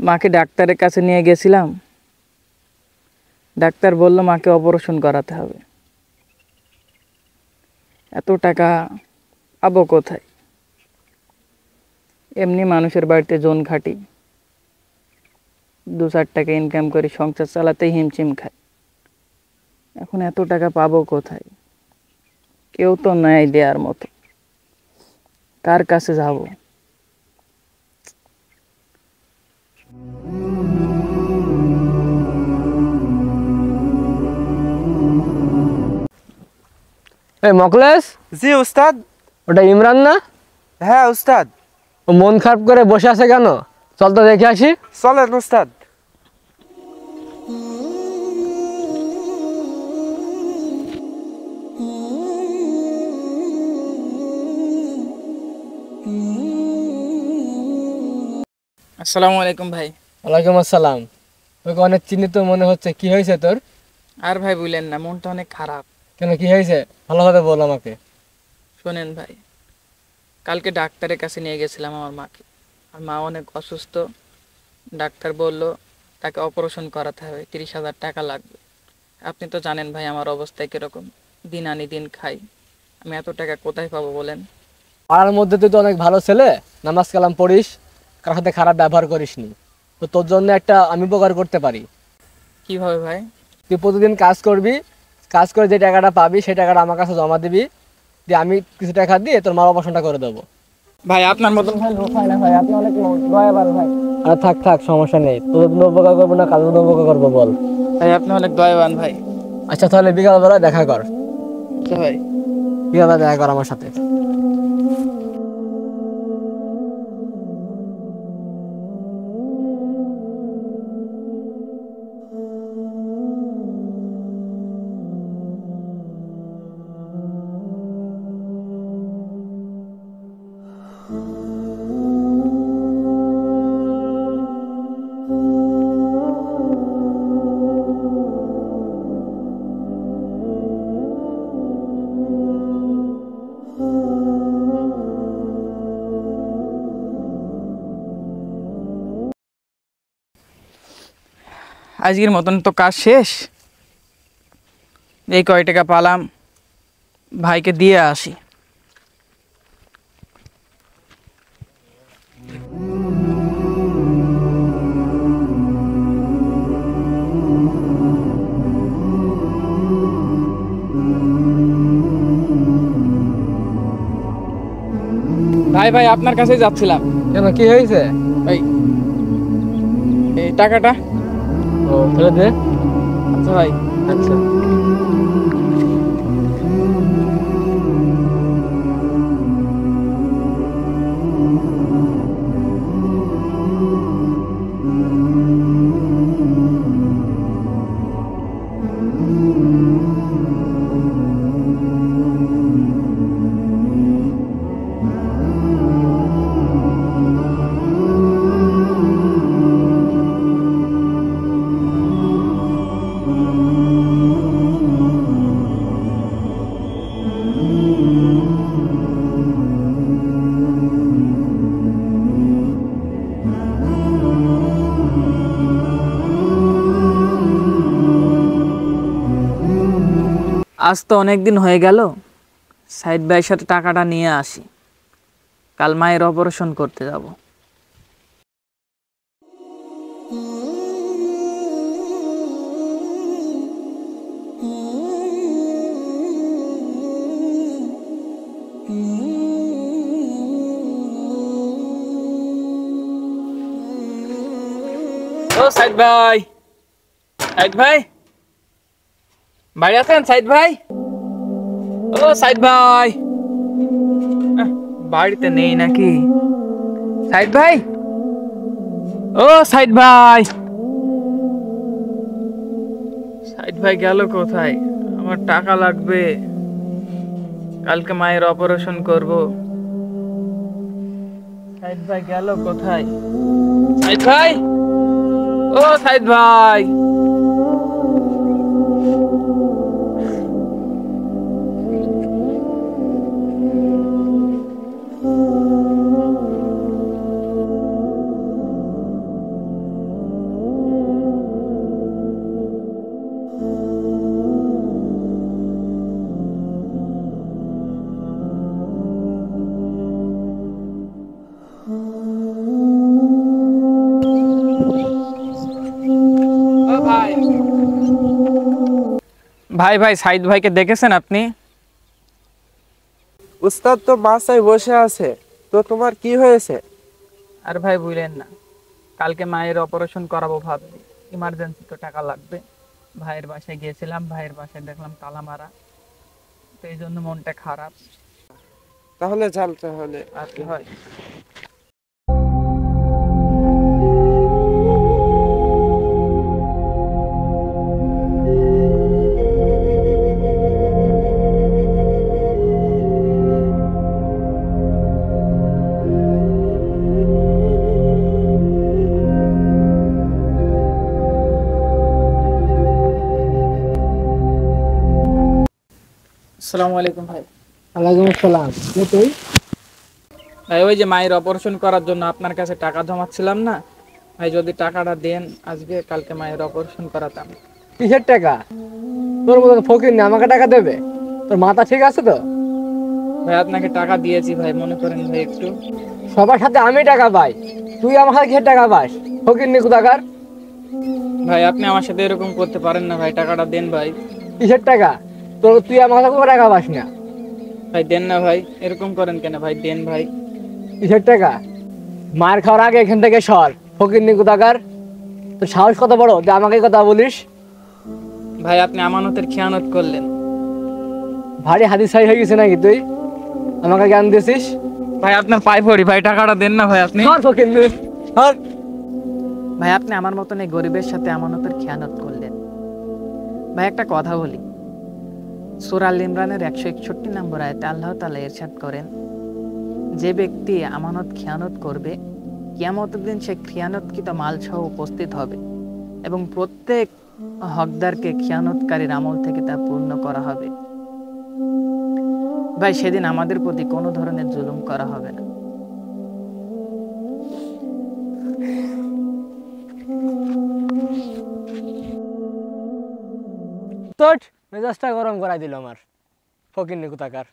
মাকে ডাক্তারের কাছে নিয়ে গেছিলাম। ডাক্তার বলল মাকে অপারেশন করাতে হবে। এত টাকা পাবো কোথায়? এমনি মানুষের বাড়িতে জন খাটি, 2-4 টাকা ইনকাম করি, সংসার চালাতেই হিমশিম খাই। এখন এত টাকা পাবো কোথায়? কেউ তো নাই দেওয়ার মতো। কার কাছে যাব? এই মকলেশ, জি উস্তাদ। ওটা ইমরান না? হ্যাঁ উস্তাদ। ও মন খারাপ করে বসে আছে কেন? চল তো দেখে আসি। চলেন উস্তাদ। আসসালামু আলাইকুম ভাই। ওয়ালাইকুম আসসালাম। তোকে অনেক চিন্তিত মনে হচ্ছে, কি হয়েছে তোর? আর ভাই বললেন না, মনটা অনেক খারাপ। কেন, কি হয়েছে? ভালোভাবে বল আমাকে। শোনেন ভাই, কালকে ডাক্তারের কাছে নিয়ে গেছিলাম আমার মাকে। আর মা অনেক অসুস্থ। ডাক্তার বলল তাকে অপারেশন করাতে হবে, 30,000 টাকা লাগবে। আপনি তো জানেন ভাই আমার অবস্থায় কীরকম, দিন আনি দিন খাই। আমি এত টাকা কোথায় পাবো বলেন? পাড়ার মধ্যে তুই তো অনেক ভালো ছেলে, নামাজ কালাম পড়িস, কারোর সাথে খারাপ ব্যবহার করিসনি। তো তোর জন্য একটা আমি উপকার করতে পারি। কিভাবে ভাই? তুই প্রতিদিন কাজ করবি, কাজ করে যে টাকাটা পাবি সেই টাকাটা আমার কাছে জমা দিবি, দিয়ে আমি কিছু টাকা দিয়ে তোর মার অপারেশনটা করে দেবো। ভাই আপনার মতন ভাই লোক হয় না ভাই, আপনি অনেক দয়াবান ভাই। আর থাক থাক, সমস্যা নেই, তোর জন্য উপকার করবো না কারোর জন্য উপকার করবো বল? ভাই আপনি অনেক দয়াবান ভাই। আচ্ছা তাহলে বিকালবেলা দেখা কর। আচ্ছা ভাই। বিকালবেলা দেখা কর আমার সাথে। আজকের মতন তো কাজ শেষ। এই কয় টাকা পালাম, ভাইকে দিয়ে আসি। ভাই ভাই আপনার কাছেই যাচ্ছিলাম। কেন, কি হয়েছে? ভাই এই টাকাটা। ও ফেলে দে। আচ্ছা ভাই। আচ্ছা। আজ তো অনেক দিন হয়ে গেল, সাইদ ভাইয়ের সাথে টাকাটা নিয়ে আসি, কাল মায়ের অপারেশন করতে যাব। ও সাইদ ভাই, সাইদ ভাই বাড়ি আছেন? সাইদ ভাই, ও সাইদ ভাই। বাড়িতে নেই নাকি? সাইদ ভাই, ও সাইদ ভাই। সাইদ ভাই গেল কোথায়? আমার টাকা লাগবে, কালকে মায়ের অপারেশন করব। সাইদ ভাই গেল কোথায়? সাইদ ভাই, ও সাইদ ভাই। ভাই ভাই সাইদ ভাইকে দেখেছেন আপনি? উস্তাদ তো বাসায় বসে আছে, তো তোমার কি হয়েছে? আর ভাই বুঝলেন না, কালকে মায়ের অপারেশন করাবো ভাবছি, ইমার্জেন্সি তো টাকা লাগবে। ভাইয়ের বাসায় গিয়েছিলাম, ভাইয়ের বাসায় দেখলাম তালা মারা, তো এই জন্য মনটা খারাপ। তাহলে যান তাহলে। আর কি হয়। আসসালামু আলাইকুম ভাই। ওয়ালাইকুম আসসালাম। কে তুই? ভাই ওই যে মায়ের অপারেশন করার জন্য আপনার কাছে টাকা জমাচ্ছিলাম না ভাই, যদি টাকাটা দেন আজকে কালকে মায়ের অপারেশন করাতাম। কিসের টাকা? তোর মতো ফকির না আমাকে টাকা দেবে? তোর মাথা ঠিক আছে তো? ভাই আপনাকে টাকা দিয়েছি ভাই, মনে করেন ভাই একটু। সবার সাথে আমি টাকা পাই, তুই আমার সাথে কিসের টাকা পাস? ফকির নি কোথাকার। ভাই আপনি আমার সাথে এরকম করতে পারেন না ভাই, টাকাটা দেন ভাই। কিসের টাকা? তোর তুই আমার কাছে কোনো টাকা পাস না। ভাই দেন না ভাই, এরকম করেন কেন ভাই, দেন ভাই। কিসের টাকা? মার খাওয়ার আগে এখান থেকে সর, ফকির নি কোথাকার। তোর সাহস কত বড় যে আমাকে এই কথা বলিস? ভাই আপনি আমানতের খেয়ানত করলেন। ভারী হাদিসাই হয়ে গেছে নাকি তুই? আমাকে জ্ঞান দিয়েছিস? ভাই আপনার পায়ে পড়ি ভাই, টাকাটা দেন না ভাই আপনি। সর ফকির নি, সর। ভাই আপনি আমার মতন এই গরিবের সাথে আমানতের খেয়ানত করলেন। ভাই একটা কথা বলি, সূরা আল ইমরানের 161 নম্বর আয়াতে আল্লাহ তাআলা ইরশাদ করেন, যে ব্যক্তি আমানত খেয়ানত করবে কিয়ামতের দিন সে খেয়ানতকৃত মাল সহ উপস্থিত হবে এবং প্রত্যেক হকদারকে খেয়ানতকারীর আমল থেকে তা পূর্ণ করা হবে। ভাই সেদিন আমাদের প্রতি কোনো ধরনের জুলুম করা হবে না। তোর মেজাজটা গরম করাই দিল আমার, ফকির নি কোথাকার।